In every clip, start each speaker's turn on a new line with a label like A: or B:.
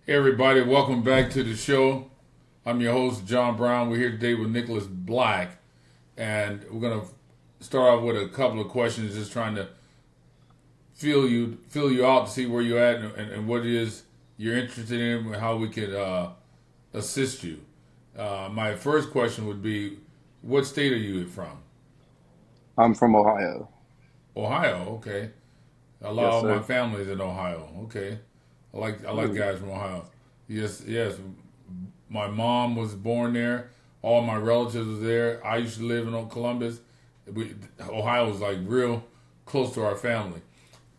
A: Hey everybody, welcome back to the show. I'm your host, John Brown. We're here today with Nicholas Black, and we're going to start off with a couple of questions, just trying to feel you out to see where you're at and what it is you're interested in and how we could assist you. My first question would be, what state are you from?
B: I'm from Ohio.
A: Ohio, okay. A
B: Yes,
A: lot of my
B: sir.
A: family's in Ohio. Okay. I like
B: Ooh,
A: guys from Ohio. Yes, yes. My mom was born there. All my relatives was there. I used to live in Columbus. Ohio was like real close to our family.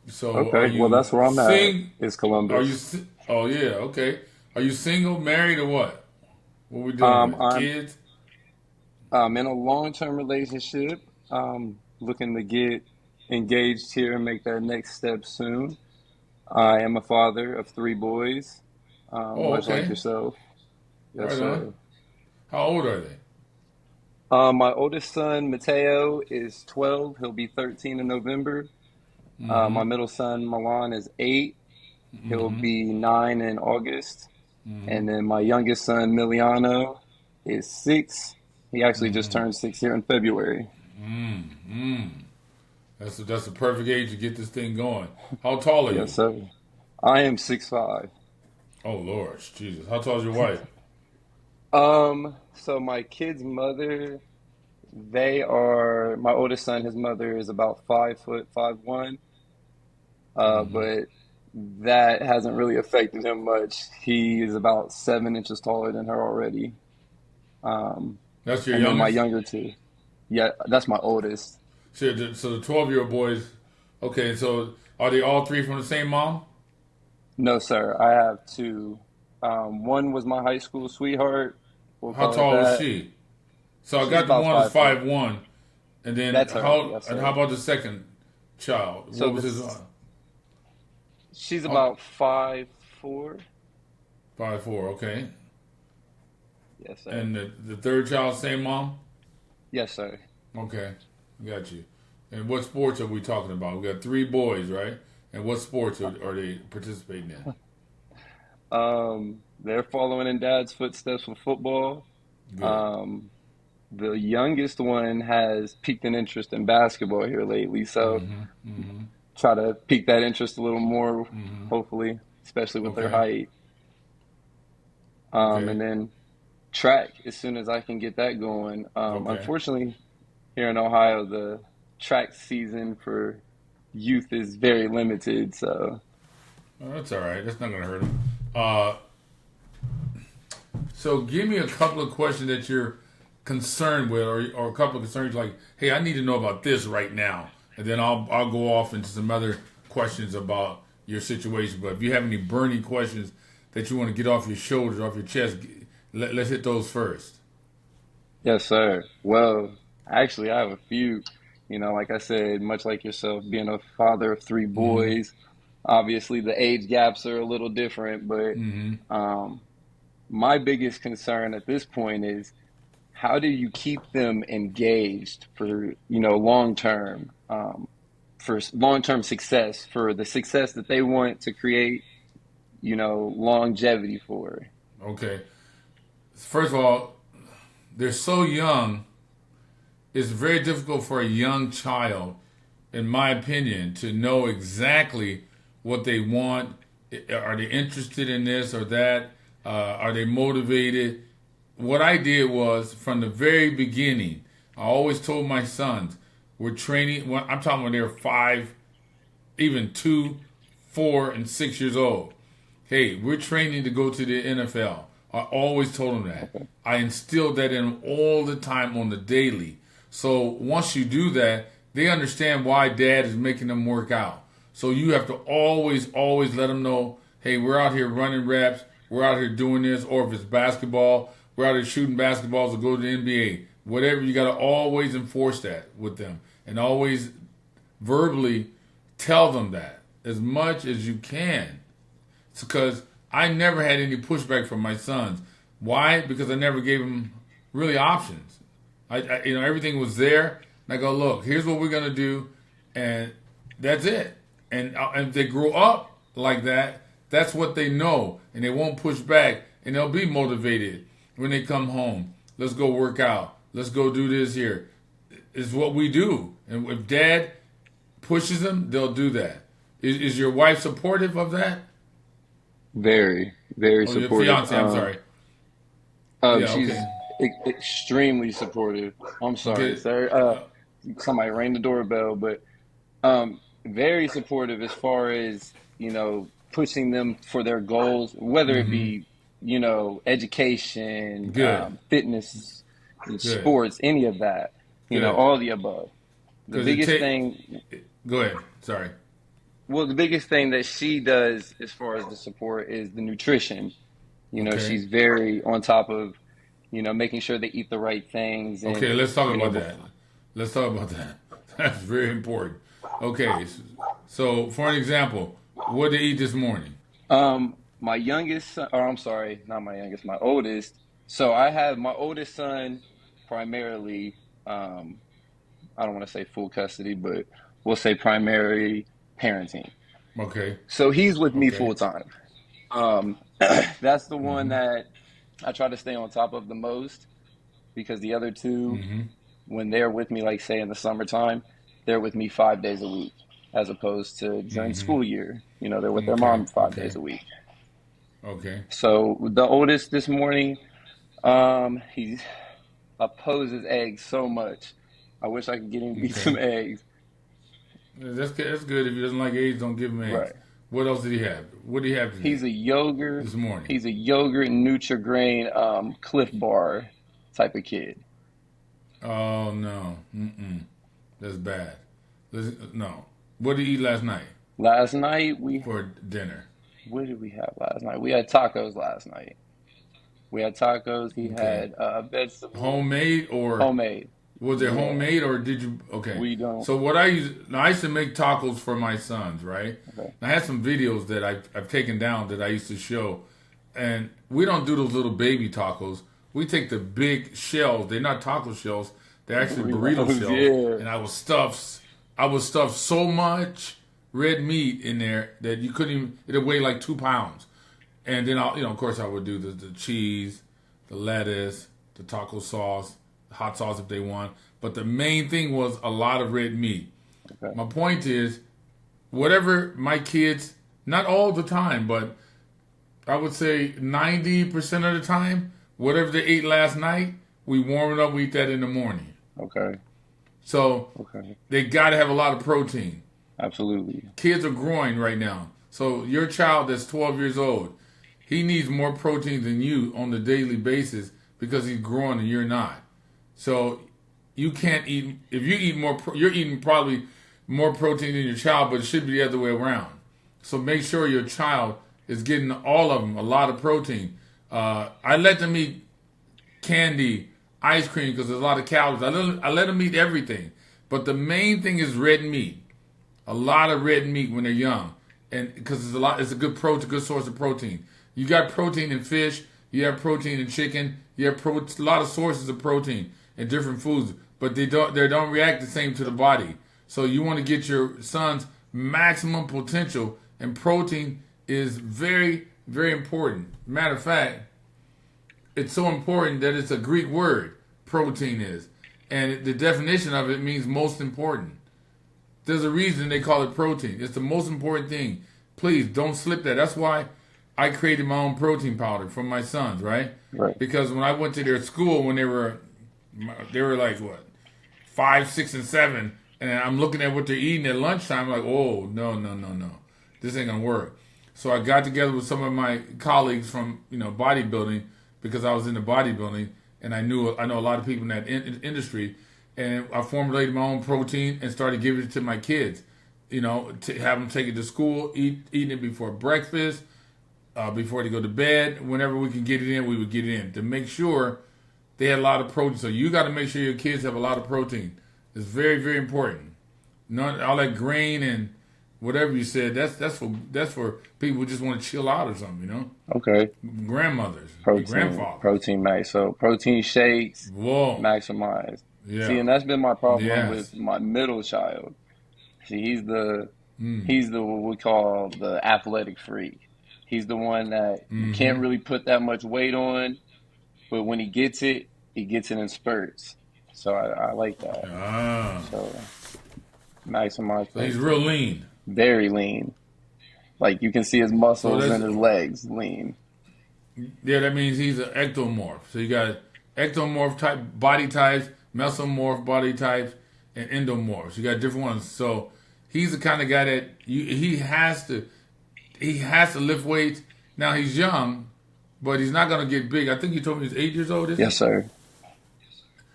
A: So, are
B: okay. Well,
A: you
B: that's where I'm at.
A: sing?
B: Is
A: Are you?
B: Columbus.
A: Oh yeah, okay. Are you single, married, or what? What we dealing with?
B: I'm
A: Kids?
B: in a long-term relationship. Looking to get engaged here and make that next step soon. I am a father of three boys,
A: Oh,
B: much like
A: okay.
B: yourself. Yes,
A: Right on.
B: sir.
A: How old are they?
B: My oldest son, Mateo, is 12. He'll be 13 in November.
A: Mm-hmm.
B: My middle son, Milan, is 8. He'll
A: Mm-hmm.
B: be 9 in August.
A: Mm-hmm.
B: And then my youngest son, Miliano, is 6. He actually just
A: Mm-hmm.
B: turned 6 here in February.
A: Mm-hmm. That's the perfect age to get this thing going. How tall are
B: Yes,
A: you?
B: sir. I am 6'5".
A: Oh Lord, Jesus! How tall is your wife?
B: So my kid's mother, my oldest son, his mother is about 5 foot 5'1".
A: Mm-hmm.
B: But that hasn't really affected him much. He is about 7 inches taller than her already. Um,
A: That's your
B: and then my
A: youngest.
B: younger two, yeah, that's my oldest.
A: So the 12-year-old boys. Okay, so are they all three from the same mom?
B: No, sir. I have two. One was my high school sweetheart. We'll
A: How
B: call it
A: tall was
B: that.
A: she? So I
B: She's
A: got the
B: about
A: one that's
B: 5 foot.
A: 5'1", and then
B: That's her. Yes,
A: how
B: sir.
A: about the second child?
B: So
A: What was his?
B: this, she's
A: How,
B: about 5'4".
A: 5'4". Okay,
B: Yes, sir.
A: and the third child, same mom.
B: Yes, sir.
A: Okay, got you. And what sports are we talking about? We got three boys, right? And what sports are they participating in?
B: They're following in dad's footsteps with football.
A: Good.
B: Um, the youngest one has piqued an interest in basketball here lately, so
A: Mm-hmm. Mm-hmm.
B: try to pique that interest a little more,
A: Mm-hmm.
B: hopefully, especially with their
A: Okay.
B: height.
A: Okay.
B: And then track as soon as I can get that going.
A: Okay.
B: Unfortunately, here in Ohio, the track season for youth is very limited. So,
A: Well, that's all right. That's not going to hurt them. So give me a couple of questions that you're concerned with, or a couple of concerns like, hey, I need to know about this right now, and then I'll go off into some other questions about your situation. But if you have any burning questions that you want to get off your shoulders, off your chest, let's hit those first.
B: yes, sir. Well, actually, I have a few. Like I said, much like yourself, being a father of three
A: Mm-hmm.
B: boys, obviously the age gaps are a little different, but
A: Mm-hmm.
B: um, my biggest concern at this point is how do you keep them engaged for, long term success, for the success that they want to create, longevity for.
A: Okay. First of all, they're so young. It's very difficult for a young child, in my opinion, to know exactly what they want. Are they interested in this or that? Are they motivated? What I did was from the very beginning, I always told my sons, we're training. I'm talking when they're 5, even 2, 4, and 6 years old. Hey, we're training to go to the NFL. I always told them that.
B: Okay.
A: I instilled that in them all the time on the daily. So once you do that, they understand why dad is making them work out. So you have to always, always let them know, hey, we're out here running reps. We're out here doing this. Or if it's basketball, we're out here shooting basketballs or go to the NBA. Whatever, you got to always enforce that with them. And always verbally tell them that as much as you can. It's because I never had any pushback from my sons. Why? Because I never gave them really options. Everything was there, and I go, look, here's what we're gonna do, and that's it. And if they grow up like that, That's what they know, and they won't push back, and they'll be motivated when they come home. Let's go work out. Let's go do this here. It's what we do. And if dad pushes them, they'll do that. Is your wife supportive of that?
B: Very, very
A: Oh, your
B: supportive.
A: fiance, I'm sorry. Yeah,
B: She's
A: okay.
B: extremely supportive. I'm sorry,
A: Okay.
B: sir. Somebody rang the doorbell, but very supportive as far as, pushing them for their goals, whether it be, education,
A: Good.
B: fitness,
A: Good.
B: sports, any of that,
A: Good.
B: all the above. The
A: Because it
B: biggest
A: take.
B: thing,
A: Go ahead. Sorry.
B: well, the biggest thing that she does as far as the support is the nutrition.
A: Okay.
B: She's very on top of, making sure they eat the right things
A: Okay.
B: and,
A: Let's talk about that.
B: before.
A: Let's talk about that. That's very important. Okay. So, for an example, what did they eat this morning?
B: My youngest son, or I'm sorry, not my youngest, my oldest. So I have my oldest son primarily, I don't want to say full custody, but we'll say primary parenting.
A: Okay.
B: So he's with me
A: Okay.
B: full time. That's the one
A: Mm-hmm.
B: that I try to stay on top of the most because the other two,
A: Mm-hmm.
B: when they're with me, like say in the summertime, they're with me 5 days a week, as opposed to during
A: Mm-hmm.
B: school year, they're with their
A: Okay.
B: mom 5 days
A: Okay.
B: a week.
A: Okay.
B: So the oldest this morning, he opposes eggs so much. I wish I could get him to eat
A: Okay.
B: some eggs.
A: That's good. That's good. If he doesn't like eggs, don't give him eggs.
B: Right.
A: What else did he have? What did he have
B: He's
A: today?
B: a yogurt.
A: This morning?
B: He's a yogurt Nutri-Grain Cliff Bar type of kid.
A: Oh no. Mm-mm. That's bad. No. What did he eat last night
B: Last night
A: for dinner?
B: what did we have last night? We had tacos last night. We had tacos. He
A: Okay.
B: had vegetables,
A: Homemade or
B: homemade.
A: was it
B: Yeah,
A: homemade or did you? Okay.
B: we don't.
A: So what I used to make tacos for my sons, right?
B: Okay.
A: I had some videos that I've taken down that I used to show, and we don't do those little baby tacos. We take the big shells. They're not taco shells. They're actually burrito
B: Burritos,
A: shells,
B: yeah.
A: and I would stuff so much red meat in there that you couldn't even. It'd weigh like 2 pounds. And then of course, I would do the cheese, the lettuce, the taco sauce, the hot sauce if they want. But the main thing was a lot of red meat.
B: Okay.
A: My point is, whatever my kids, not all the time, but I would say 90% of the time, whatever they ate last night, we warm it up, we eat that in the morning.
B: Okay.
A: So
B: Okay.
A: they got to have a lot of protein.
B: Absolutely.
A: Kids are growing right now. So your child that's 12 years old, he needs more protein than you on a daily basis because he's growing and you're not. So you can't eat, if you eat more, you're eating probably more protein than your child, but it should be the other way around. So make sure your child is getting all of them, a lot of protein. I let them eat candy, ice cream because there's a lot of calories. I let them eat everything. But the main thing is red meat. A lot of red meat when they're young, and because it's a good source of protein. You got protein in fish, you have protein in chicken, you have a lot of sources of protein in different foods, but they don't react the same to the body. So you want to get your son's maximum potential, and protein is very, very important. Matter of fact, it's so important that it's a Greek word. Protein is, and the definition of it means most important. There's a reason they call it protein. It's the most important thing. Please don't slip that. That's why I created my own protein powder for my sons, right?
B: Right.
A: Because when I went to their school when they were like what, 5, 6, and 7, and I'm looking at what they're eating at lunchtime. I'm like, oh no, no, no, no, this ain't gonna work. So I got together with some of my colleagues from bodybuilding because I was in the bodybuilding and I know a lot of people in that industry. And I formulated my own protein and started giving it to my kids. To have them take it to school, eating it before breakfast, before they go to bed. Whenever we can get it in, we would get it in to make sure they had a lot of protein. So you got to make sure your kids have a lot of protein. It's very, very important. Not all that grain and whatever you said. That's for people who just want to chill out or something.
B: Okay.
A: Grandmothers, grandfathers.
B: Protein max. So protein shakes,
A: Whoa.
B: maximized. See,
A: Yeah.
B: and that's been my problem
A: Yes.
B: with my middle child. See, he's the what we call the athletic freak. He's the one that you can't
A: Mm-hmm.
B: really put that much weight on, but when he gets it in spurts. So I like that.
A: Ah.
B: So maximize
A: So he's real
B: protein.
A: lean.
B: Very lean. Like you can see his
A: So
B: muscles
A: that's
B: and his legs lean.
A: yeah. That means he's an ectomorph. So you got ectomorph type body types, mesomorph body types, and endomorphs. You got different ones. So he's the kind of guy that he has to lift weights. Now he's young, but he's not going to get big. I think you told me he's 8 years old, is he?
B: Yes, sir.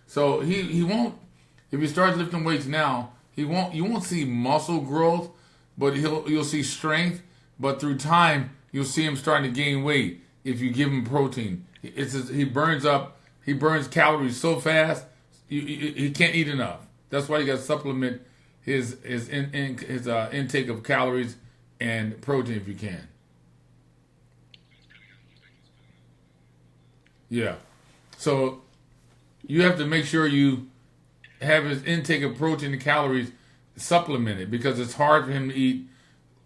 A: So he won't if he starts lifting weights now, you won't see muscle growth, but you'll see strength. But through time, you'll see him starting to gain weight if you give him protein. He burns calories so fast he can't eat enough. That's why you got to supplement his intake of calories and protein if you can. Yeah. So you have to make sure you have his intake of protein and calories supplemented because it's hard for him to eat.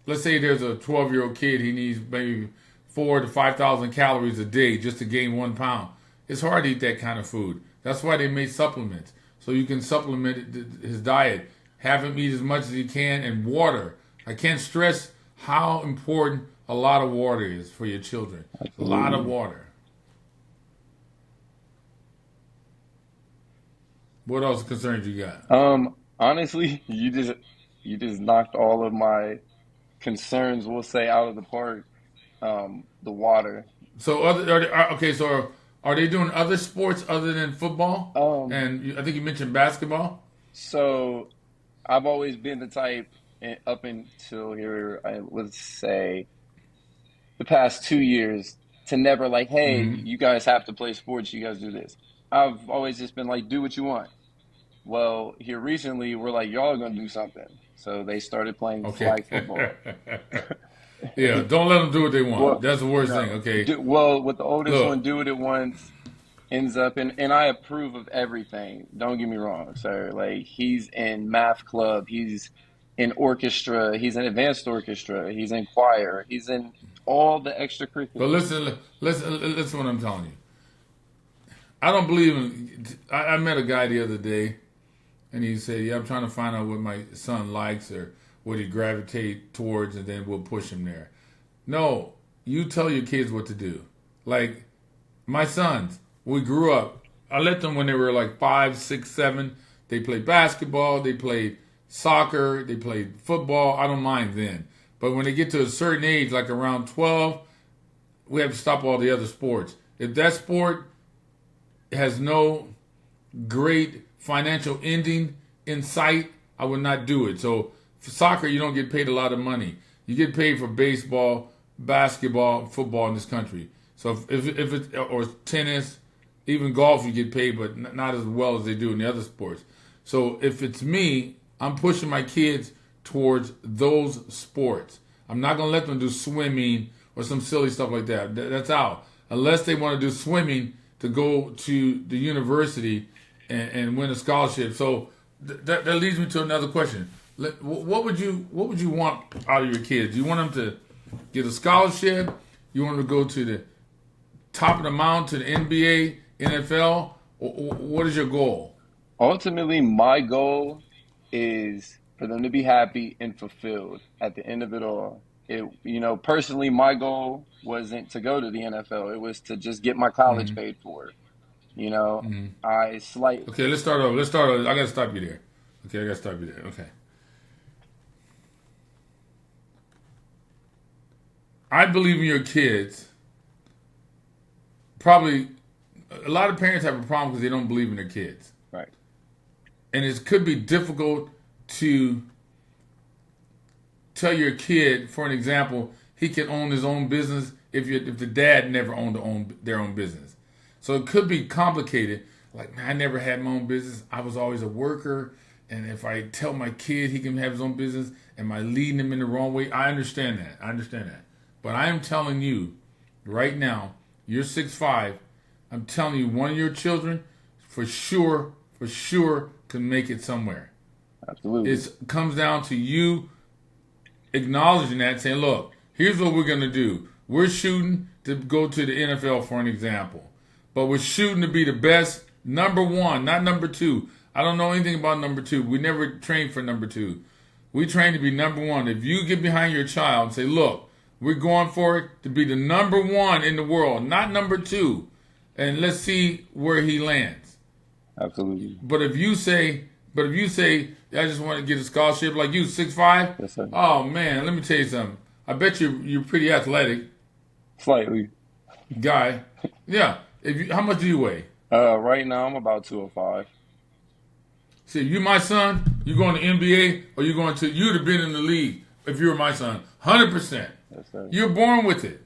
A: Let's say there's a 12-year-old kid, he needs maybe 4 to 5,000 calories a day just to gain 1 pound. It's hard to eat that kind of food. That's why they made supplements. So you can supplement his diet. Have him eat as much as he can and water. I can't stress how important a lot of water is for your children. A lot of
B: Absolutely.
A: water. What else concerns you got?
B: Honestly, you just knocked all of my concerns, we'll say, out of the park. The water.
A: So okay. So are they doing other sports other than football?
B: Um,
A: And I think you mentioned basketball.
B: so I've always been the type up until here, I would say the past 2 years to never like, hey,
A: Hmm.
B: you guys have to play sports, you guys do this. I've always just been like, do what you want. Well, here recently, we're like, y'all are gonna do something. So they started playing
A: Okay.
B: flag football.
A: Yeah. Don't let them do what they want.
B: Well,
A: That's the worst thing.
B: no.
A: Okay.
B: Well, with the oldest one,
A: Look.
B: do it at once ends up in, and I approve of everything. Don't get me wrong, sir. Like he's in math club, he's in orchestra, he's in advanced orchestra, he's in choir, he's in all the
A: But
B: extracurriculars.
A: listen. What I'm telling you. I don't believe in. I met a guy the other day, and he said, "Yeah, I'm trying to find out what my son likes or what he gravitate towards, and then we'll push him there." No, you tell your kids what to do. Like my sons, we grew up. I let them when they were like 5, 6, 7. They played basketball, they played soccer, they played football. I don't mind then. But when they get to a certain age, like around 12, we have to stop all the other sports. If that sport has no great financial ending in sight, I would not do it. So for soccer, you don't get paid a lot of money. You get paid for baseball, basketball, football in this country. So if it or tennis, even golf, you get paid, but not as well as they do in the other sports. So if it's me, I'm pushing my kids towards those sports. I'm not gonna let them do swimming or some silly stuff like that. That's out. Unless they want to do swimming to go to the university and win a scholarship. So that leads me to another question. What would you want out of your kids? You want them to get a scholarship? You want them to go to the top of the mountain to the NBA, NFL? Or what is your goal?
B: Ultimately, my goal is for them to be happy and fulfilled at the end of it all. Personally, my goal wasn't to go to the NFL. It was to just get my college
A: Hmm.
B: paid for. You know,
A: Hmm.
B: I slight.
A: Okay, let's start over. Let's start over. I gotta stop you there. Okay, I gotta stop you there. Okay. I believe in your kids. Probably a lot of parents have a problem because they don't believe in their kids.
B: Right.
A: And it could be difficult to tell your kid, for an example, he can own his own business if the dad never owned their own business. So it could be complicated. Like, man, I never had my own business. I was always a worker. And if I tell my kid he can have his own business, am I leading him in the wrong way? I understand that. I understand that. But I am telling you right now, you're 6'5". I'm telling you, one of your children for sure can make it somewhere.
B: Absolutely.
A: It comes down to you acknowledging that, saying, look, here's what we're going to do. We're shooting to go to the NFL for an example. But we're shooting to be the best number one, not number two. I don't know anything about number two. We never trained for number two. We train to be number one. If you get behind your child and say, look, we're going for it to be the number one in the world, not number two. And let's see where he lands.
B: Absolutely.
A: But if you say, I just want to get a scholarship like you, 6'5"?
B: Yes, sir.
A: Oh, man, let me tell you something. I bet you're pretty athletic.
B: Slightly.
A: Guy. Yeah. How much do you weigh?
B: Right now, I'm about 205.
A: See, you my son, you going to NBA or you'd have been in the league if you were my son. 100%.
B: Yes, sir.
A: You're born with it.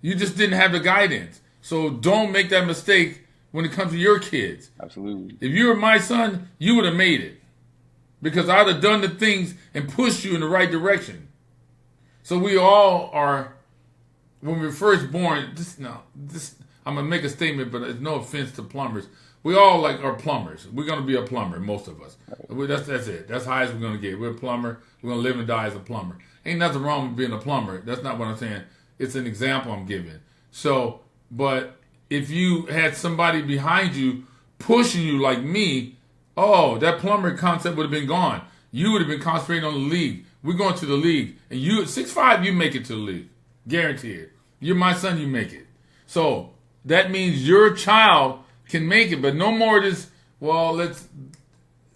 A: You just didn't have the guidance. So don't make that mistake when it comes to your kids.
B: Absolutely.
A: If you were my son, you would have made it. Because I'd have done the things and pushed you in the right direction. So we all are, when we're first born, I'm going to make a statement, but it's no offense to plumbers. We all are plumbers. We're going to be a plumber, most of us. Right. That's it. That's high as we're going to get. We're a plumber. We're going to live and die as a plumber. Ain't nothing wrong with being a plumber. That's not what I'm saying. It's an example I'm giving. So, but if you had somebody behind you pushing you like me, that plumber concept would have been gone. You would have been concentrating on the league. We're going to the league. And you, at 6'5", you make it to the league. Guarantee it. You're my son, you make it. So that means your child can make it, but no more of this, let's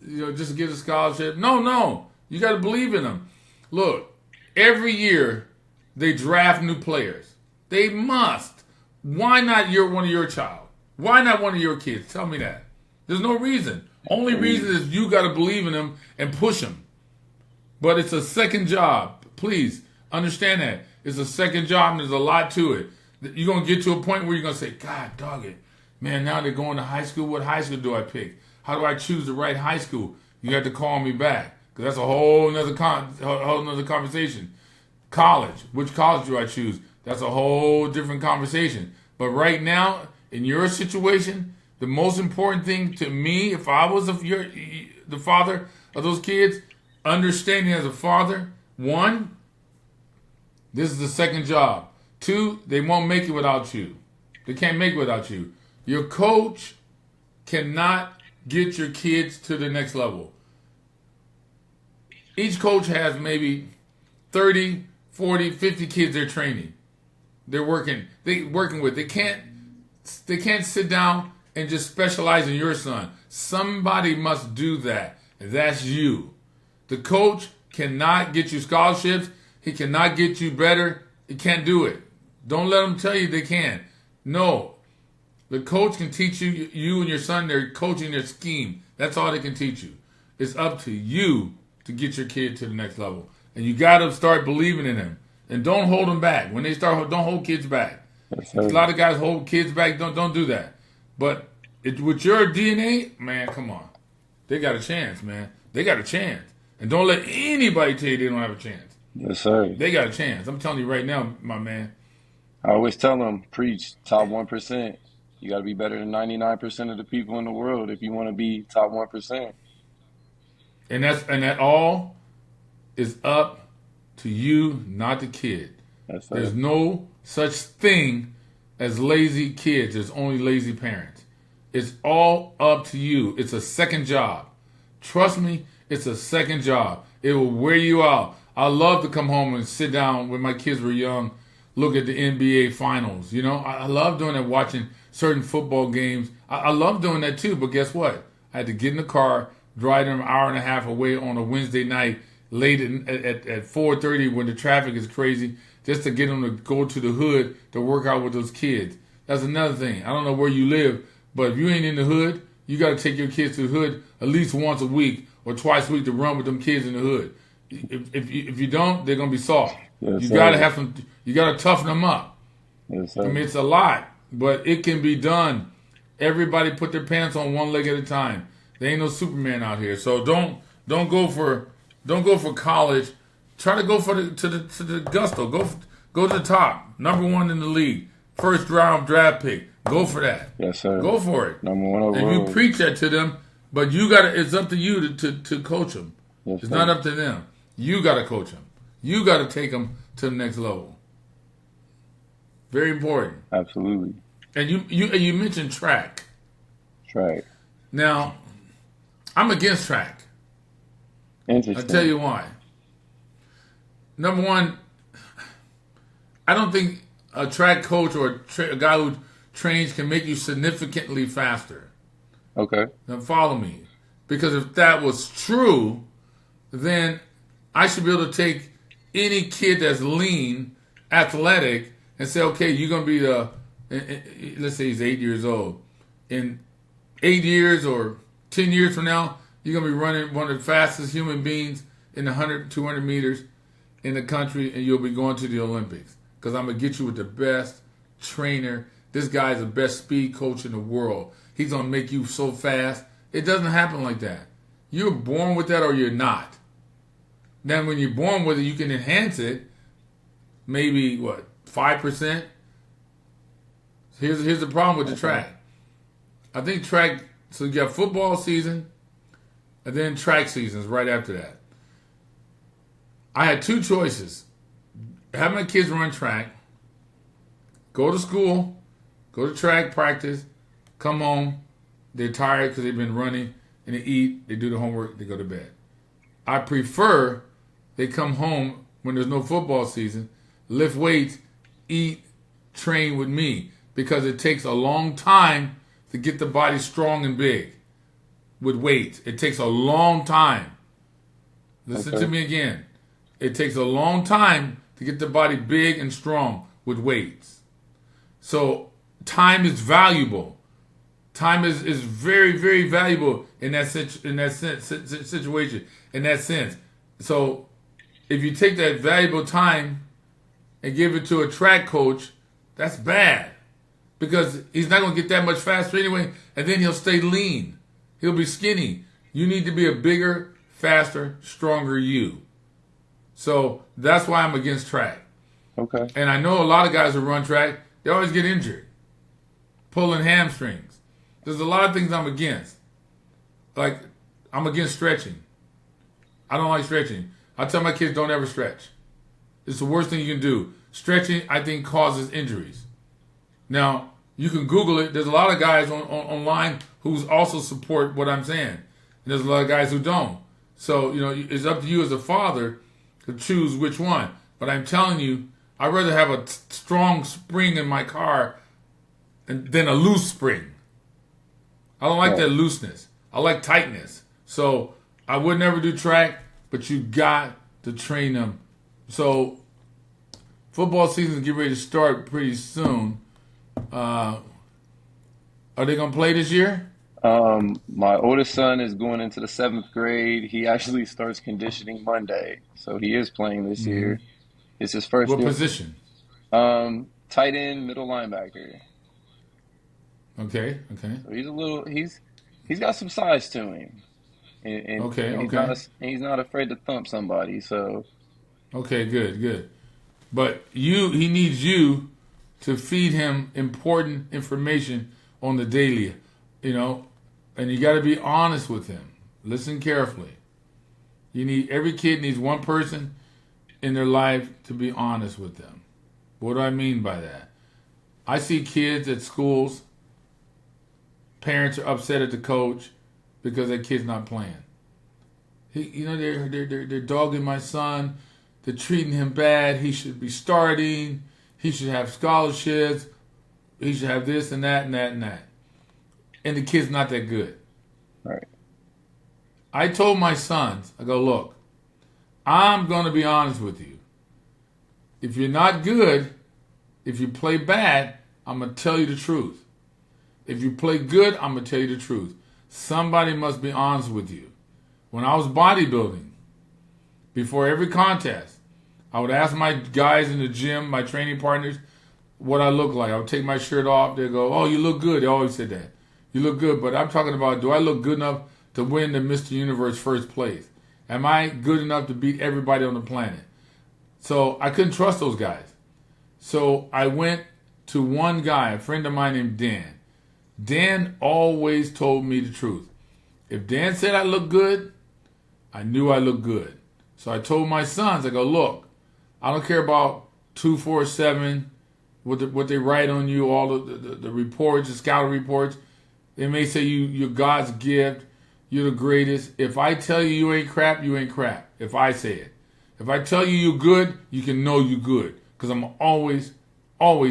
A: just get a scholarship. No. You got to believe in them. Look, every year they draft new players. They must. Why not one of your child? Why not one of your kids? Tell me that. There's no reason. Only reason is you got to believe in them and push them. But it's a second job. Please understand that. It's a second job and there's a lot to it. You're going to get to a point where you're going to say, God, dog it. Man, now they're going to high school. What high school do I pick? How do I choose the right high school? You have to call me back because that's a whole nother conversation. College. Which college do I choose? That's a whole different conversation. But right now, in your situation, the most important thing to me, if I was the father of those kids, understanding as a father, 1, this is the second job. 2, they won't make it without you. They can't make it without you. Your coach cannot get your kids to the next level. Each coach has maybe 30, 40, 50 kids they're training. They're working with. They can't sit down and just specialize in your son. Somebody must do that. And that's you. The coach cannot get you scholarships. He cannot get you better. He can't do it. Don't let them tell you they can. No. The coach can teach you and your son, they're coaching their scheme. That's all they can teach you. It's up to you to get your kid to the next level. And you got to start believing in them. And don't hold them back. When they start, don't hold kids back. A lot of guys hold kids back. Don't do that. But with your DNA, man, come on. They got a chance, man. They got a chance. And don't let anybody tell you they don't have a chance.
B: Yes, sir.
A: They got a chance. I'm telling you right now, my man.
B: I always tell them, preach, top 1%. You got to be better than 99% of the people in the world if you want to be top 1%.
A: And that all is up to you, not the kid.
B: That's right.
A: There's no such thing as lazy kids. There's only lazy parents. It's all up to you. It's a second job. Trust me, it's a second job. It will wear you out. I love to come home and sit down when my kids were young, look at the NBA finals. You know, I love doing that, watching certain football games. I love doing that too, but guess what? I had to get in the car, drive them an hour and a half away on a Wednesday night, late at 4:30 when the traffic is crazy, just to get them to go to the hood to work out with those kids. That's another thing. I don't know where you live, but if you ain't in the hood, you got to take your kids to the hood at least once a week or twice a week to run with them kids in the hood. If you don't, they're gonna be soft. Yes, you gotta have some. You gotta toughen them up.
B: Yes, sir.
A: I mean, it's a lot, but it can be done. Everybody put their pants on one leg at a time. There ain't no Superman out here. So don't go for college. Try to go to the gusto. Go to the top. Number 1 in the league. First round draft pick. Go for that.
B: Yes, sir.
A: Go for it.
B: Number 1 overall.
A: And you preach that to them, but you gotta. It's up to you to coach them.
B: Yes,
A: it's
B: sir.
A: not up to them. You gotta coach them. You gotta take them to the next level. Very important.
B: Absolutely.
A: And you mentioned track.
B: Track.
A: Now, I'm against track.
B: Interesting.
A: I'll tell you why. Number one, I don't think a track coach or a guy who trains can make you significantly faster.
B: Okay.
A: Now follow me. Because if that was true, then I should be able to take any kid that's lean, athletic, and say, okay, you're going to be let's say he's 8 years old. In 8 years or 10 years from now, you're going to be running one of the fastest human beings in 100, 200 meters in the country, and you'll be going to the Olympics. Because I'm going to get you with the best trainer. This guy's the best speed coach in the world. He's going to make you so fast. It doesn't happen like that. You're born with that or you're not. Then when you're born with it, you can enhance it. Maybe, 5%? Here's the problem with the track. I think track, so you got football season, and then track seasons right after that. I had two choices. Have my kids run track, go to school, go to track practice, come home, they're tired because they've been running, and they eat, they do the homework, they go to bed. I prefer they come home when there's no football season, lift weights, eat, train with me, because it takes a long time to get the body strong and big with weights. It takes a long time. Listen to me again. It takes a long time to get the body big and strong with weights. So time is valuable. Time is very, very valuable in that situation, in that sense. So if you take that valuable time and give it to a track coach, that's bad. Because he's not going to get that much faster anyway, and then he'll stay lean. He'll be skinny. You need to be a bigger, faster, stronger you. So that's why I'm against track.
B: Okay.
A: And I know a lot of guys who run track, they always get injured, pulling hamstrings. There's a lot of things I'm against. Like, I'm against stretching. I don't like stretching. I tell my kids, don't ever stretch. It's the worst thing you can do. Stretching, I think, causes injuries. Now, you can Google it. There's a lot of guys online who also support what I'm saying. And there's a lot of guys who don't. So, it's up to you as a father to choose which one. But I'm telling you, I'd rather have a strong spring in my car than a loose spring. I don't like that looseness. I like tightness. So I would never do track, but you got to train them. So football season get ready to start pretty soon. Are they going to play this year?
B: My oldest son is going into the 7th grade. He actually starts conditioning Monday, so he is playing this year. It's his first
A: What
B: year.
A: position?
B: Tight end, middle linebacker.
A: Okay.
B: So he's got some size to him, and he's not afraid to thump somebody. So
A: Okay, good. But he needs you to feed him important information on the daily, and you got to be honest with him. Listen carefully. Every kid needs one person in their life to be honest with them. What do I mean by that? I see kids at schools, parents are upset at the coach because that kid's not playing. They're dogging my son. They're treating him bad. He should be starting. He should have scholarships. He should have this and that and that and that. And the kid's not that good.
B: right,
A: I told my sons, I go, look, I'm going to be honest with you. If you're not good, if you play bad, I'm going to tell you the truth. If you play good, I'm going to tell you the truth. Somebody must be honest with you. When I was bodybuilding, before every contest, I would ask my guys in the gym, my training partners, what I look like. I would take my shirt off. They'd go, oh, you look good. They always said that. You look good. But I'm talking about, do I look good enough to win the Mr. Universe first place? Am I good enough to beat everybody on the planet? So I couldn't trust those guys. So I went to one guy, a friend of mine named Dan. Dan always told me the truth. If Dan said I looked good, I knew I looked good. So I told my sons, I go, look, I don't care about 247, what they write on you, all the reports, the scouting reports. They may say you're God's gift, you're the greatest. If I tell you ain't crap, you ain't crap. If I say it. If I tell you you're good, you can know you're good. Because I'm always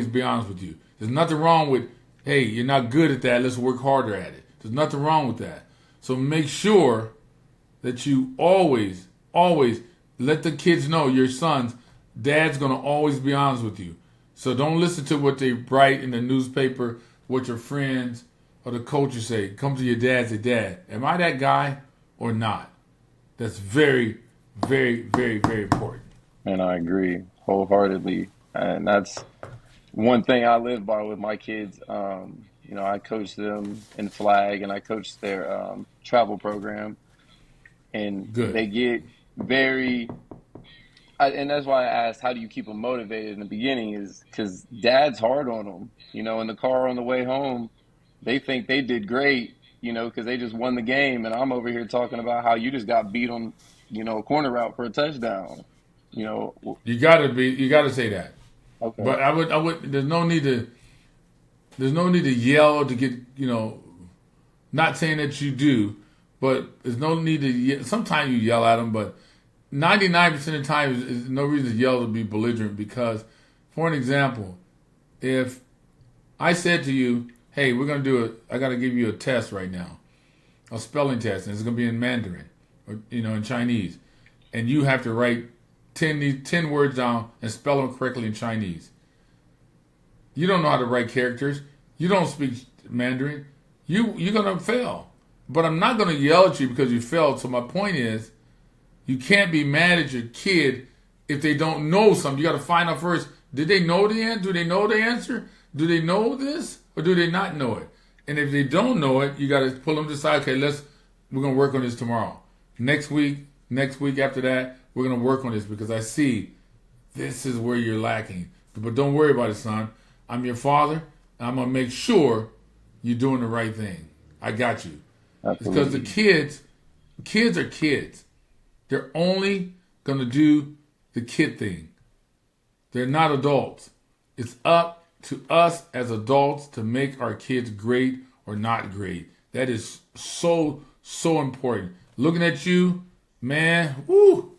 A: be honest with you. There's nothing wrong with, hey, you're not good at that, let's work harder at it. There's nothing wrong with that. So make sure that you always let the kids know, your sons, Dad's going to always be honest with you. So don't listen to what they write in the newspaper, what your friends or the coaches say. Come to your dad, say, Dad, am I that guy or not? That's very, very, very, very important.
B: And I agree wholeheartedly. And that's one thing I live by with my kids. I coach them in flag and I coach their travel program. And
A: Good.
B: they get and that's why I asked, how do you keep them motivated in the beginning? Is because Dad's hard on them. In the car on the way home, they think they did great, because they just won the game. And I'm over here talking about how you just got beat on, a corner route for a touchdown.
A: You gotta say that.
B: Okay.
A: But I would. There's no need to yell to get. Not saying that you do, but there's no need to. Sometimes you yell at them, but 99% of the time is no reason to yell to be belligerent. Because, for an example, if I said to you, "Hey, we're gonna do I got to give you a test right now, a spelling test, and it's gonna be in Mandarin, or in Chinese, and you have to write 10 words down and spell them correctly in Chinese. You don't know how to write characters. You don't speak Mandarin. You're going to fail. But I'm not going to yell at you because you failed. So my point is, you can't be mad at your kid if they don't know something. You got to find out first, did they know the answer? Do they know the answer? Do they know this? Or do they not know it? And if they don't know it, you got to pull them to the side. Okay, we're going to work on this tomorrow. Next week after that, we're going to work on this because I see this is where you're lacking. But don't worry about it, son. I'm your father, and I'm going to make sure you're doing the right thing. I got you.
B: Absolutely.
A: Because the kids are kids. They're only going to do the kid thing. They're not adults. It's up to us as adults to make our kids great or not great. That is so, so important. Looking at you, man, woo.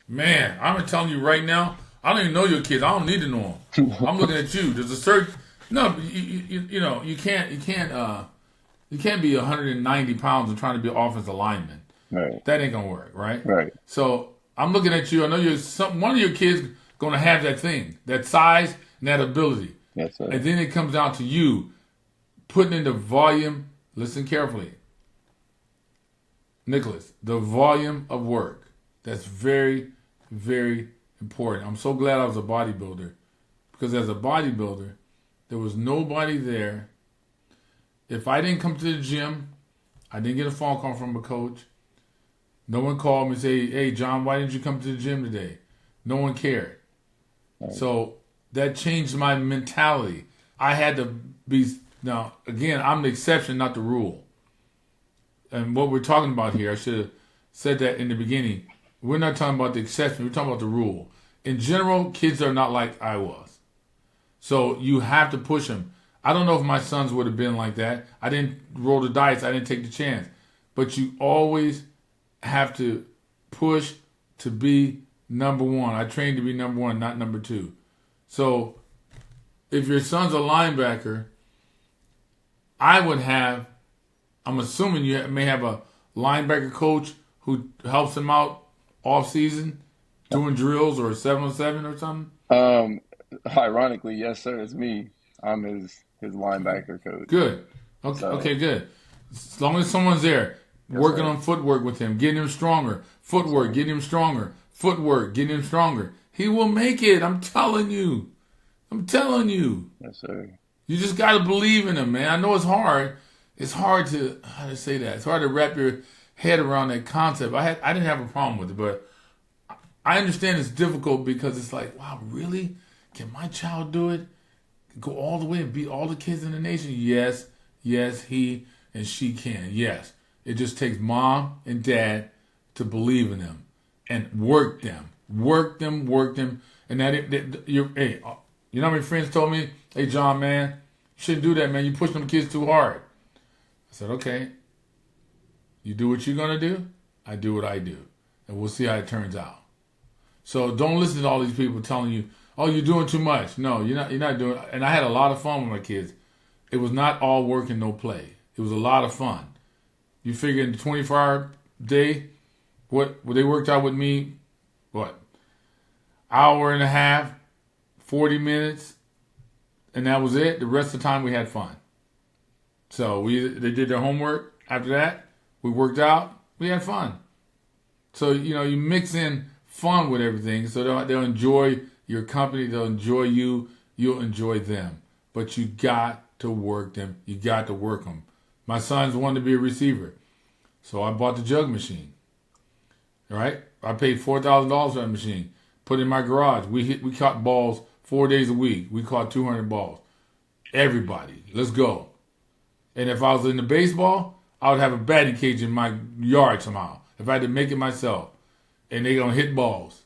A: Man, I'm telling you right now, I don't even know your kids. I don't need to know them. I'm looking at you. There's a certain you can't be 190 pounds and trying to be an offensive lineman.
B: Right.
A: That ain't gonna work, right?
B: Right.
A: So I'm looking at you. I know one of your kids gonna have that thing, that size and that ability.
B: Yes, sir.
A: And then it comes down to you putting in the volume. Listen carefully, Nicholas. The volume of work. That's very, very important. I'm so glad I was a bodybuilder because as a bodybuilder, there was nobody there. If I didn't come to the gym, I didn't get a phone call from a coach. No one called me and say, "Hey, John, why didn't you come to the gym today?" No one cared. Right. So that changed my mentality. I had to be, now, again, I'm the exception, not the rule. And what we're talking about here, I should have said that in the beginning. We're not talking about the exception. We're talking about the rule. In general, kids are not like I was. So you have to push them. I don't know if my sons would have been like that. I didn't roll the dice. I didn't take the chance. But you always have to push to be number one. I trained to be number one, not number two. So if your son's a linebacker, I'm assuming you may have a linebacker coach who helps him out off season, doing drills or 7-on-7 or something?
B: Ironically, yes, sir. It's me. I'm his linebacker coach.
A: Good. Okay, good. As long as someone's there, working on footwork with him, getting him stronger. Footwork, getting him stronger. Footwork, getting him stronger. He will make it. I'm telling you.
B: Yes, sir.
A: You just got to believe in him, man. I know it's hard. It's hard to, how to say that? It's hard to wrap your head around that concept. I didn't have a problem with it, but I understand it's difficult because it's like, wow, really? Can my child do it? Go all the way and beat all the kids in the nation? Yes, he and she can. Yes. It just takes mom and dad to believe in them and work them. And You know how many friends told me, hey, John, man, you shouldn't do that, man. You push them kids too hard. I said, okay. You do what you're going to do. I do what I do. And we'll see how it turns out. So don't listen to all these people telling you, oh, you're doing too much. No, you're not doing it. And I had a lot of fun with my kids. It was not all work and no play. It was a lot of fun. You figure in the 24-hour day, what they worked out with me, what? Hour and a half, 40 minutes, and that was it. The rest of the time we had fun. So they did their homework. After that, we worked out. We had fun. So, you mix in fun with everything so they'll enjoy your company. They'll enjoy you. You'll enjoy them. But you got to work them. You got to work them. My sons wanted to be a receiver. So I bought the jug machine. All right? I paid $4,000 for that machine. Put it in my garage. We caught balls 4 days a week. We caught 200 balls. Everybody, let's go. And if I was in the baseball, I would have a batting cage in my yard somehow. If I had to make it myself. And they're going to hit balls.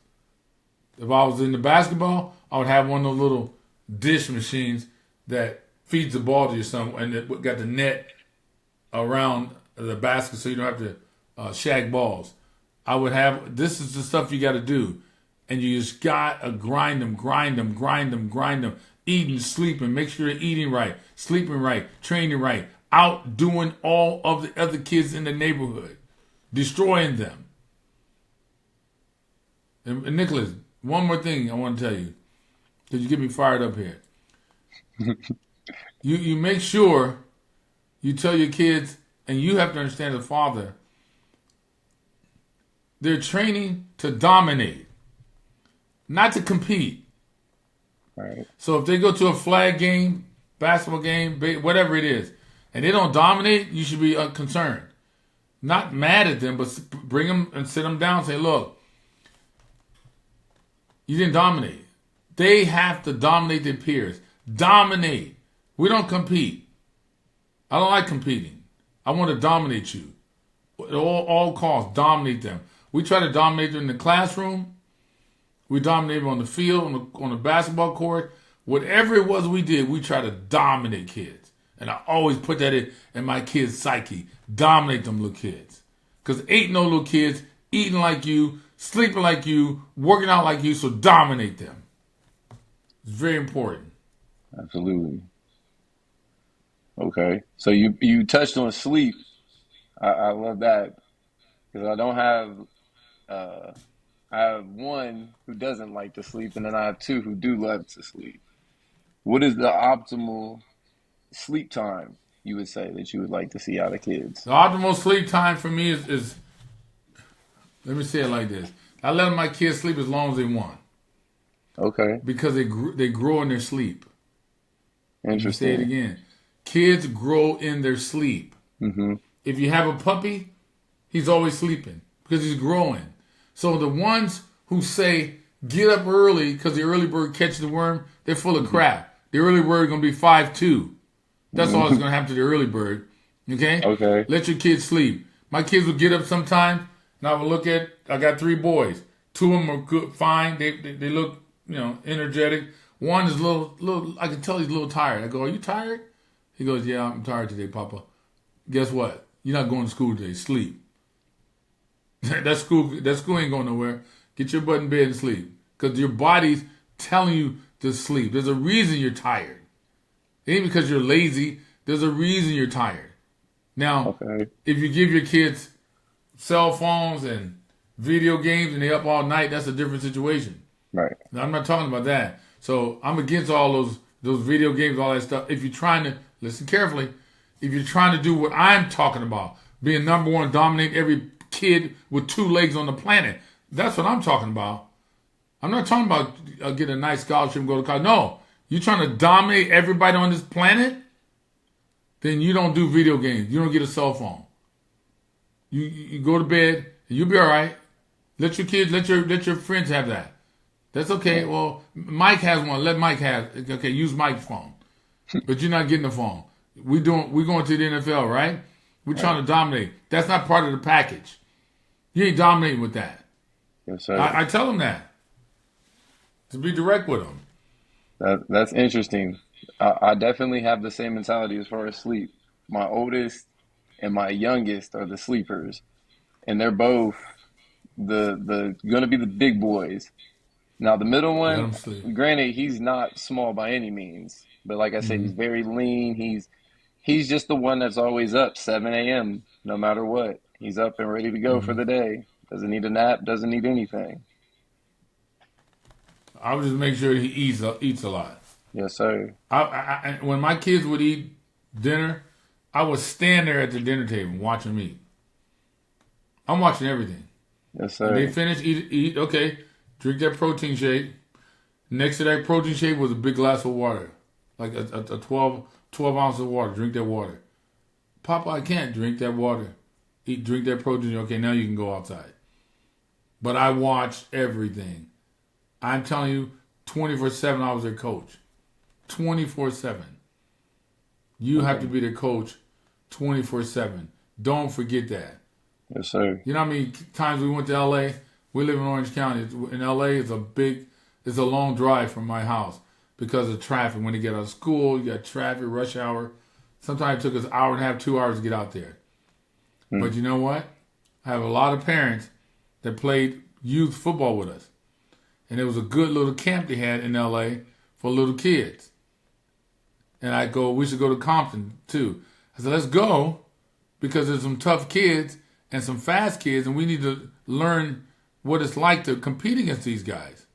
A: If I was in the basketball, I would have one of those little dish machines that feeds the ball to you and it got the net around the basket so you don't have to shag balls. I would have, this is the stuff you got to do. And you just got to grind them. Eating, sleeping, make sure you're eating right, sleeping right, training right, outdoing all of the other kids in the neighborhood, destroying them. And Nicholas, one more thing I want to tell you, because you get me fired up here. You make sure you tell your kids, and you have to understand as a father, they're training to dominate, not to compete.
B: Right.
A: So if they go to a flag game, basketball game, whatever it is, and they don't dominate, you should be concerned. Not mad at them, but bring them and sit them down and say, look, you didn't dominate. They have to dominate their peers. Dominate. We don't compete. I don't like competing. I want to dominate you. At all costs, dominate them. We try to dominate them in the classroom. We dominate them on the field, on the basketball court. Whatever it was we did, we try to dominate kids. And I always put that in my kids' psyche. Dominate them little kids. Because ain't no little kids eating like you, sleeping like you, working out like you, so dominate them. It's very important.
B: Absolutely. Okay. So you touched on sleep. I love that. Because I have one who doesn't like to sleep, and then I have two who do love to sleep. What is the optimal sleep time you would say that you would like to see out of kids?
A: The optimal sleep time for me is let me say it like this. I let my kids sleep as long as they want.
B: Okay.
A: Because they grow in their sleep.
B: Interesting.
A: Say it again. Kids grow in their sleep.
B: Mm-hmm.
A: If you have a puppy, he's always sleeping because he's growing. So the ones who say, get up early because the early bird catches the worm, they're full of crap. The early bird is going to be 5'2". That's all that's going to happen to the early bird. Okay?
B: Okay.
A: Let your kids sleep. My kids will get up sometime, and I will look at, I got 3 boys. 2 of them are good, fine. They look, energetic. One is a little, I can tell he's a little tired. I go, are you tired? He goes, yeah, I'm tired today, Papa. Guess what? You're not going to school today. Sleep. That school ain't going nowhere. Get your butt in bed and sleep. Because your body's telling you to sleep. There's a reason you're tired. It ain't because you're lazy. There's a reason you're tired. Now, If you give your kids cell phones and video games and they up all night, that's a different situation.
B: Right.
A: Now, I'm not talking about that. So I'm against all those video games, all that stuff. If you're trying to, listen carefully, if you're trying to do what I'm talking about, being number one, dominate every kid with 2 legs on the planet, that's what I'm talking about. I'm not talking about get a nice scholarship and go to college. No, you're trying to dominate everybody on this planet, then you don't do video games. You don't get a cell phone. You go to bed and you'll be all right. Let your kids, let your friends have that. That's okay. Well, Mike has one. Let Mike have. Okay, use Mike's phone, but you're not getting the phone. We're going to the NFL, right? We're trying to dominate. That's not part of the package. You ain't dominating with that.
B: Yes, sir.
A: I tell them that. To be direct with them.
B: That's interesting. I definitely have the same mentality as far as sleep. My oldest and my youngest are the sleepers, and they're both the gonna be the big boys. Now the middle
A: Let
B: one,
A: them sleep.
B: granted, he's not small by any means, but like I said,
A: Hmm.
B: he's very lean. He's just the one that's always up 7 a.m. no matter what. He's up and ready to go for
A: Hmm.
B: the day. Doesn't need a nap. Doesn't need anything.
A: I would just make sure he eats a lot.
B: Yes, sir.
A: When my kids would eat dinner, I would stand there at the dinner table watching them eat. I'm watching everything.
B: Yes,
A: And they
B: sir.
A: finish, eat, okay, drink that protein shake. Next to that protein shake was a big glass of water, like a 12 ounces of water. Drink that water. Papa, I can't drink that water. Drink that protein. Okay, now you can go outside. But I watched everything. I'm telling you, 24/7 I was their coach. 24/7. You have to
B: Okay.
A: be the coach 24/7. Don't forget that.
B: Yes, sir.
A: You know how many times we went to LA? We live in Orange County. In LA, it's a long drive from my house because of traffic. When you get out of school, you got traffic, rush hour. Sometimes it took us an hour and a half, 2 hours to get out there.
B: Hmm.
A: But you know what? I have a lot of parents that played youth football with us. And it was a good little camp they had in LA for little kids. And I go, we should go to Compton too. I said, let's go because there's some tough kids and some fast kids, and we need to learn what it's like to compete against these guys.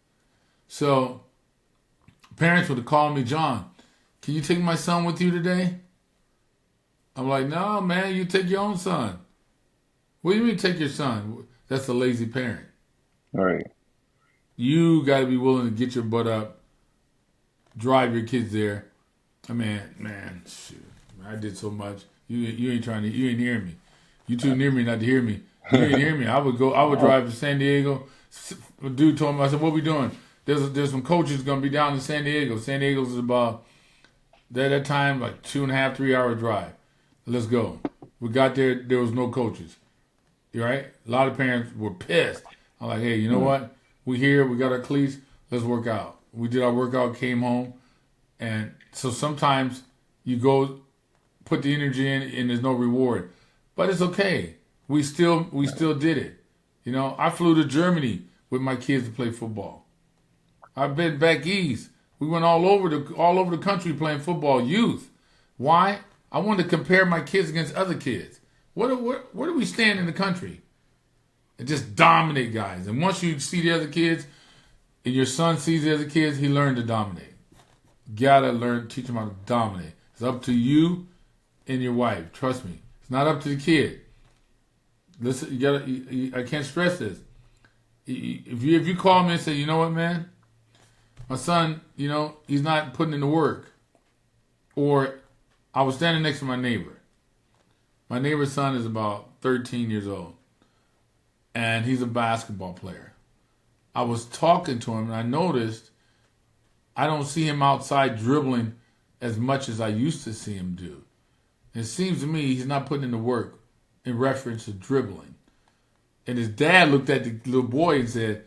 A: So parents would call me, John, can you take my son with you today? I'm like, no, man, you take your own son. What do you mean take your son? That's a lazy parent.
B: All right.
A: You got to be willing to get your butt up, drive your kids there. I mean, man, shoot, I did so much. You ain't trying to. You ain't hearing me. You too near me not to hear me. You ain't hear me. I would go. I would
B: Oh,
A: drive to San Diego. A dude told me. I said, "What we doing?" There's some coaches gonna be down in San Diego. San Diego's about that time like 2.5 3 hour drive. Let's go. We got there. There was no coaches. You right? A lot of parents were pissed. I'm like, hey, you know
B: hmm.
A: what? We here. We got our cleats. Let's work out. We did our workout. Came home. And so sometimes you go put the energy in and there's no reward. But it's okay. We still did it. You know, I flew to Germany with my kids to play football. I've been back east. We went all over the country playing football, youth. Why? I wanted to compare my kids against other kids. Where do we stand in the country? And just dominate guys. And once you see the other kids and your son sees the other kids, he learned to dominate. Gotta learn, teach them how to dominate. It's up to you and your wife. Trust me. It's not up to the kid. Listen, I can't stress this. If you call me and say, you know what, man, my son, he's not putting in the work, or I was standing next to my neighbor. My neighbor's son is about 13 years old, and he's a basketball player. I was talking to him, and I noticed I don't see him outside dribbling as much as I used to see him do. It seems to me he's not putting in the work in reference to dribbling. And his dad looked at the little boy and said,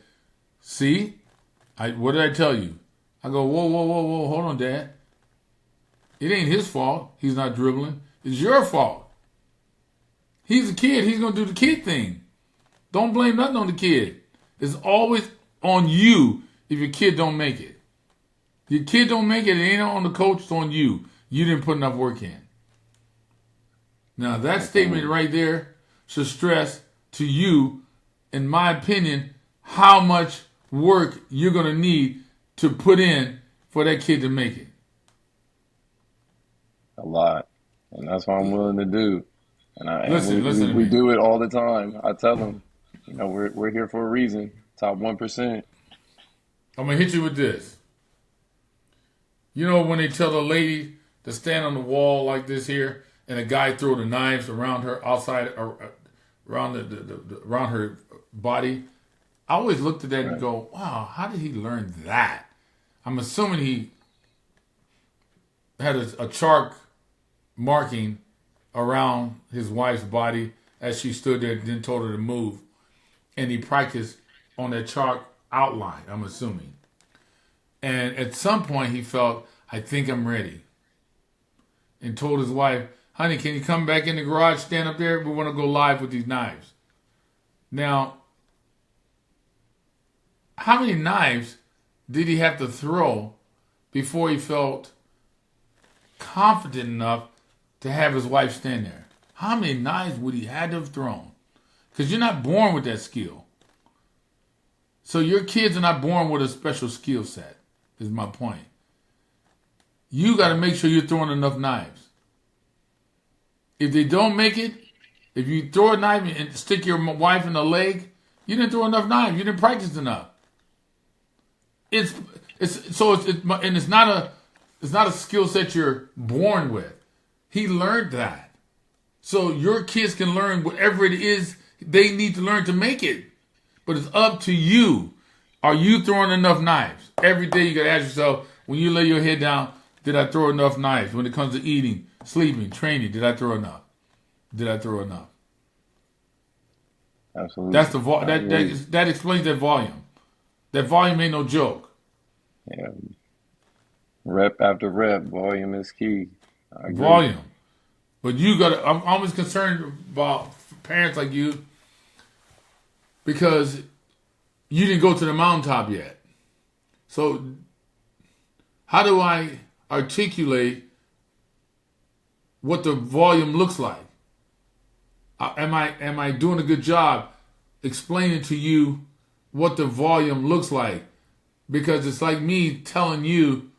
A: see, what did I tell you? I go, whoa, whoa, whoa, whoa, hold on, Dad. It ain't his fault he's not dribbling. It's your fault. He's a kid. He's going to do the kid thing. Don't blame nothing on the kid. It's always on you if your kid don't make it. Your kid don't make it, it ain't on the coach, it's on you. You didn't put enough work in. Now, that statement
B: Absolutely.
A: right there should stress to you, in my opinion, how much work you're going to need to put in for that kid to make it.
B: A lot. And that's what I'm willing to do. And we, we,
A: Listen to
B: we
A: me.
B: do it all the time. I tell them, we're here for a reason. Top 1%.
A: I'm going to hit you with this. You know when they tell the lady to stand on the wall like this here, and a guy throw the knives around her outside, or around around her body? I always looked at that and
B: Right.
A: go, wow, how did he learn that? I'm assuming he had a chalk marking around his wife's body as she stood there and then told her to move. And he practiced on that chalk outline, I'm assuming. And at some point, he felt, I think I'm ready. And told his wife, honey, can you come back in the garage, stand up there? We want to go live with these knives. Now, how many knives did he have to throw before he felt confident enough to have his wife stand there? How many knives would he have to have thrown? Because you're not born with that skill. So your kids are not born with a special skill set, is my point. You got to make sure you're throwing enough knives. If they don't make it, if you throw a knife and stick your wife in the leg, you didn't throw enough knives. You didn't practice enough. It's not a skill set you're born with. He learned that. So your kids can learn whatever it is they need to learn to make it. But it's up to you. Are you throwing enough knives? Every day you got to ask yourself, when you lay your head down, did I throw enough knives? When it comes to eating, sleeping, training, did I throw enough? Did I throw enough?
B: Absolutely.
A: That's that explains that volume. That volume ain't no joke.
B: Yeah. Rep after rep, volume is key. I agree.
A: Volume. But you got to, I'm always concerned about parents like you because you didn't go to the mountaintop yet. So how do I articulate what the volume looks like? Am I doing a good job explaining to you what the volume looks like? Because it's like me telling you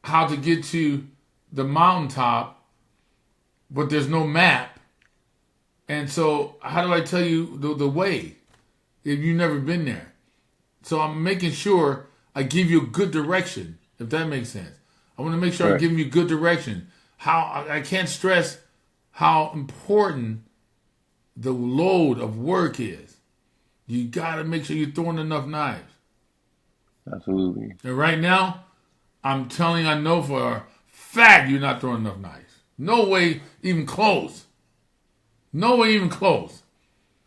A: how to get to the mountaintop, but there's no map. And so how do I tell you the way if you've never been there? So I'm making sure I give you a good direction, if that makes sense. I want to make sure I'm giving you good direction. How I can't stress how important the load of work is. You got to make sure you're throwing enough knives.
B: Absolutely.
A: And right now, I'm telling you, I know for a fact you're not throwing enough knives. No way even close. No way even close.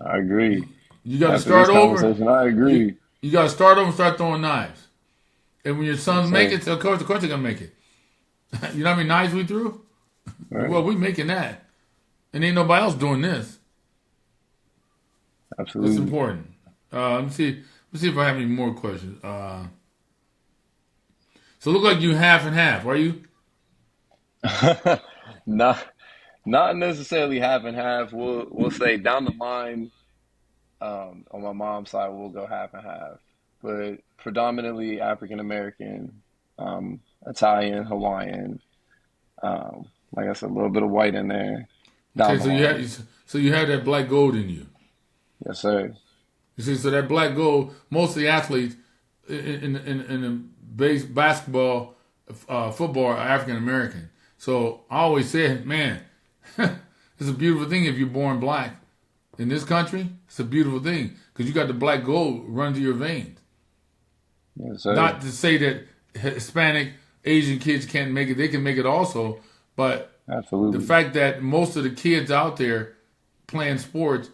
B: I agree.
A: You got to
B: After
A: start
B: this
A: over.
B: conversation, I agree.
A: You got to start over and start throwing knives. And when your sons
B: Yes,
A: make
B: sir.
A: it, of course they're going to make it. You know how many knives we threw?
B: Right.
A: Well, we making that. And ain't nobody else doing this.
B: Absolutely.
A: It's important. Let me see if I have any more questions. So it look like you half and half, are you?
B: Not necessarily half and half. We'll say down the line, on my mom's side, we'll go half and half. But predominantly African American, Italian, Hawaiian, like I said, a little bit of white in there. Down
A: Okay,
B: the line.
A: so you have that black gold in you.
B: Yes, sir.
A: You see, so that black gold, most of the athletes in the base basketball, football are African American. So I always said, man, it's a beautiful thing if you're born black. In this country, it's a beautiful thing because you got the black gold run through your veins.
B: Yes, sir.
A: Not to say that Hispanic, Asian kids can't make it. They can make it also. But
B: Absolutely.
A: the fact that most of the kids out there playing sports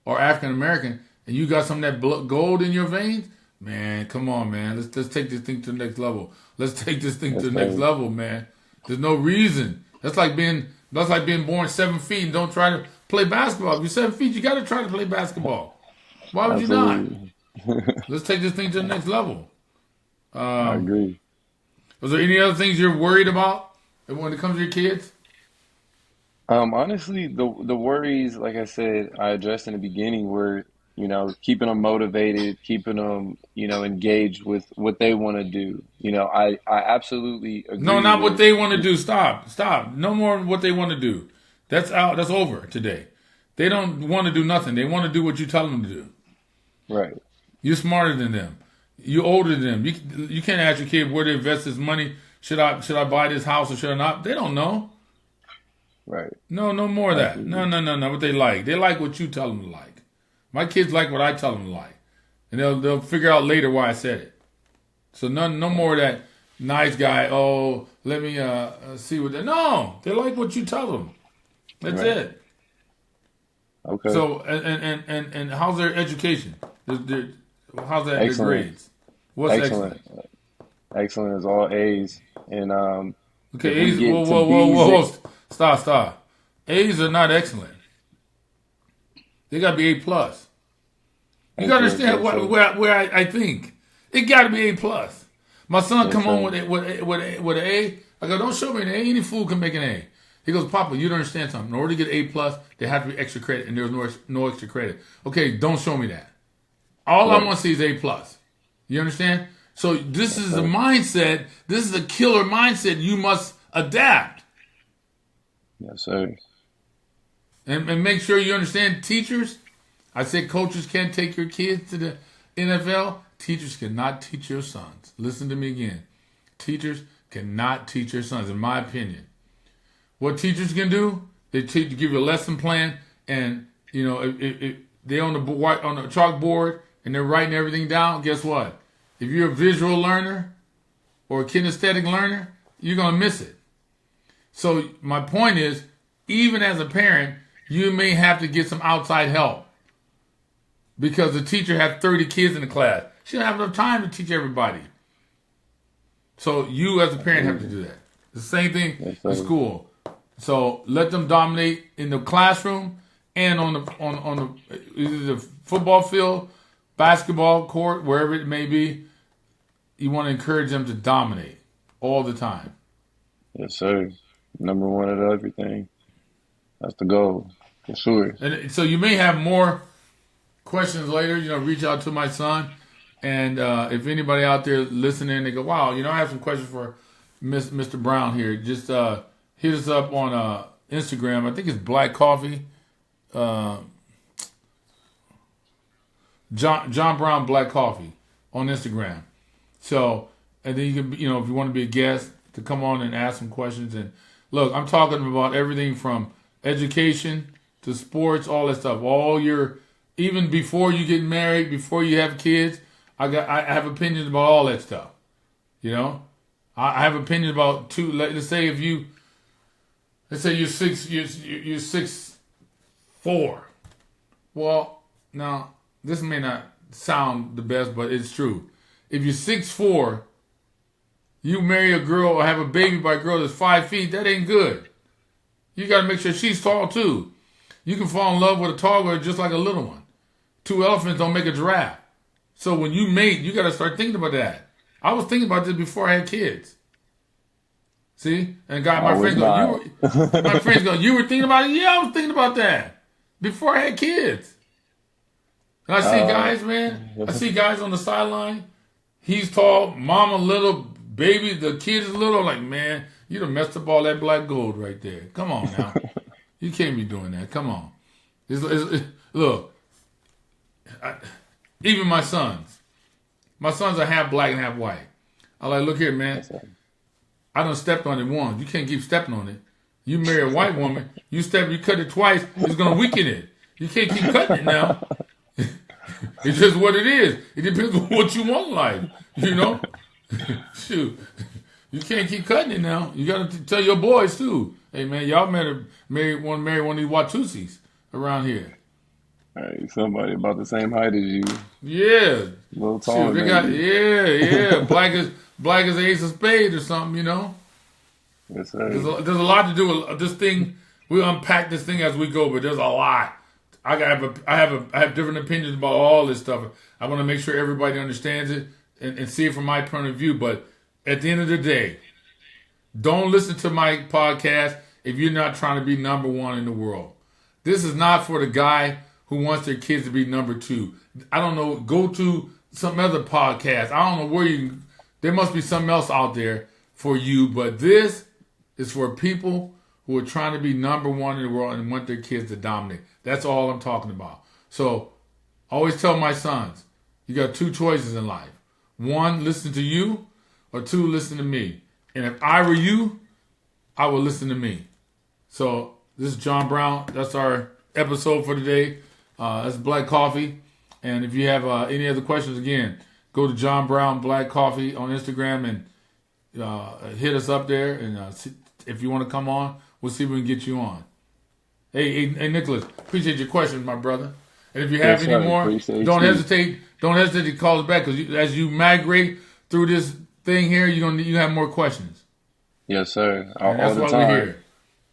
A: are African American and you got some of that gold in your veins, man, come on, man. Let's take this thing to the next level. Let's take this thing to the next level, man. There's no reason. That's like being born 7 feet and don't try to play basketball. If you're 7 feet, you got to try to play basketball. Why would you not? Let's take this thing to the next level.
B: I agree.
A: Was there any other things you're worried about when it comes to your kids?
B: Honestly, the worries, like I said, I addressed in the beginning, were, keeping them motivated, keeping them, engaged with what they want to do. I absolutely agree.
A: No, not what
B: with,
A: they want to do. Stop. No more what they want to do. That's out. That's over today. They don't want to do nothing. They want to do what you tell them to do.
B: Right.
A: You're smarter than them. You're older than them. You can't ask your kid where to invest his money. Should I buy this house or should I not? They don't know.
B: Right.
A: No more of that. No. What they like. They like what you tell them to like. My kids like what I tell them to like. And they'll figure out later why I said it. So no more of that nice guy, oh, let me see what they... No, they like what you tell them. That's it.
B: Okay.
A: So, and how's their education? How's that? Their
B: Excellent.
A: grades? What's
B: Excellent. Excellent is all A's. And if
A: Okay,
B: we
A: A's. Whoa,
B: get to
A: whoa, whoa,
B: B's,
A: whoa, whoa. Stop, stop. A's are not excellent. They got to be A plus. You got to
B: excellent,
A: understand
B: yes, sir.
A: where I think it got to be A plus. My son
B: Yes,
A: come on
B: sir.
A: with an A. I go, don't show me an A. Any fool can make an A. He goes, Papa, you don't understand something. In order to get A plus, there has to be extra credit, and there's no extra credit. Okay, don't show me that. All I
B: Right.
A: want to see is A plus. You understand? So this
B: Yes,
A: is a
B: sir.
A: mindset. This is a killer mindset. You must adapt
B: Yes, sir.
A: and make sure you understand. Teachers, I said coaches can't take your kids to the NFL. Teachers cannot teach your sons. Listen to me again. Teachers cannot teach your sons, in my opinion. What teachers can do, they give you a lesson plan, and you know if they on the chalkboard and they're writing everything down. Guess what? If you're a visual learner or a kinesthetic learner, you're gonna miss it. So my point is, even as a parent, you may have to get some outside help because the teacher has 30 kids in the class. She don't have enough time to teach everybody. So you as a parent have to do that. The same thing
B: Yes,
A: in
B: sir.
A: school. So let them dominate in the classroom and on the either the football field, basketball court, wherever it may be. You want to encourage them to dominate all the time.
B: Yes, sir. Number one at everything. That's the goal, for sure.
A: And so you may have more questions later. You know, reach out to my son, and if anybody out there listening, they go, "Wow, you know, I have some questions for Mr. Brown here." Just hit us up on Instagram. I think it's Black Coffee. Uh, John Brown Black Coffee on Instagram. So, and then you can, you know, if you want to be a guest, to come on and ask some questions. And look, I'm talking about everything from education to sports, all that stuff. All your, even before you get married, before you have kids, I have opinions about all that stuff. You know, I have opinions about two. Let's say if you, let's say you're 6'4". Well, now this may not sound the best, but it's true. If you're 6'4", you marry a girl or have a baby by a girl that's 5 feet, that ain't good. You got to make sure she's tall too. You can fall in love with a tall girl just like a little one. Two elephants don't make a giraffe. So when you mate, you got to start thinking about that. I was thinking about this before I had kids. See, and
B: I
A: my
B: was
A: friends go,
B: not.
A: my friends go, you were thinking about it? Yeah, I was thinking about that before I had kids. And I see guys, man. I see guys on the sideline. He's tall, mama little, baby, the kid is little. I'm like, man, you done messed up all that black gold right there. Come on now. You can't be doing that. Come on. Look, even my sons. My sons are half black and half white. I like, look here, man.
B: Yes, sir.
A: I done stepped on it once. You can't keep stepping on it. You marry a white woman, you cut it twice, it's going to weaken it. You can't keep cutting it now. It's just what it is. It depends on what you want in life, you know? Shoot. You can't keep cutting it now. You got to tell your boys, too. Hey, man, y'all marry one of these Watusis around here.
B: Hey, somebody about the same height as you.
A: Yeah.
B: A little
A: Shoot,
B: taller,
A: they got,
B: maybe.
A: yeah. Black as Ace of Spades or something, you know?
B: Yes,
A: There's
B: sir.
A: a lot to do with this thing. We unpack this thing as we go, but there's a lot. I have different opinions about all this stuff. I want to make sure everybody understands it and see it from my point of view. But at the end of the day, don't listen to my podcast if you're not trying to be number one in the world. This is not for the guy who wants their kids to be number two. I don't know. Go to some other podcast. I don't know where you. There must be something else out there for you. But this is for people who are trying to be number one in the world and want their kids to dominate. That's all I'm talking about. So I always tell my sons, you got two choices in life. One, listen to you, or two, listen to me. And if I were you, I would listen to me. So this is John Brown. That's our episode for today. That's Black Coffee. And if you have any other questions, again, go to John Brown Black Coffee on Instagram and hit us up there. And if you want to come on, we'll see if we can get you on. Hey, Nicholas, appreciate your questions, my brother. And if you have
B: Yes,
A: any
B: sir.
A: more,
B: Appreciate
A: don't
B: you.
A: hesitate to call us back, because as you migrate through this thing here, you have more questions.
B: Yes, sir.
A: And
B: All
A: that's
B: the
A: why
B: time.
A: we're here.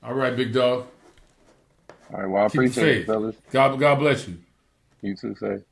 A: All right, big dog.
B: All right. Well, I
A: Keep the
B: appreciate it,
A: faith.
B: fellas.
A: God bless you.
B: You too, sir.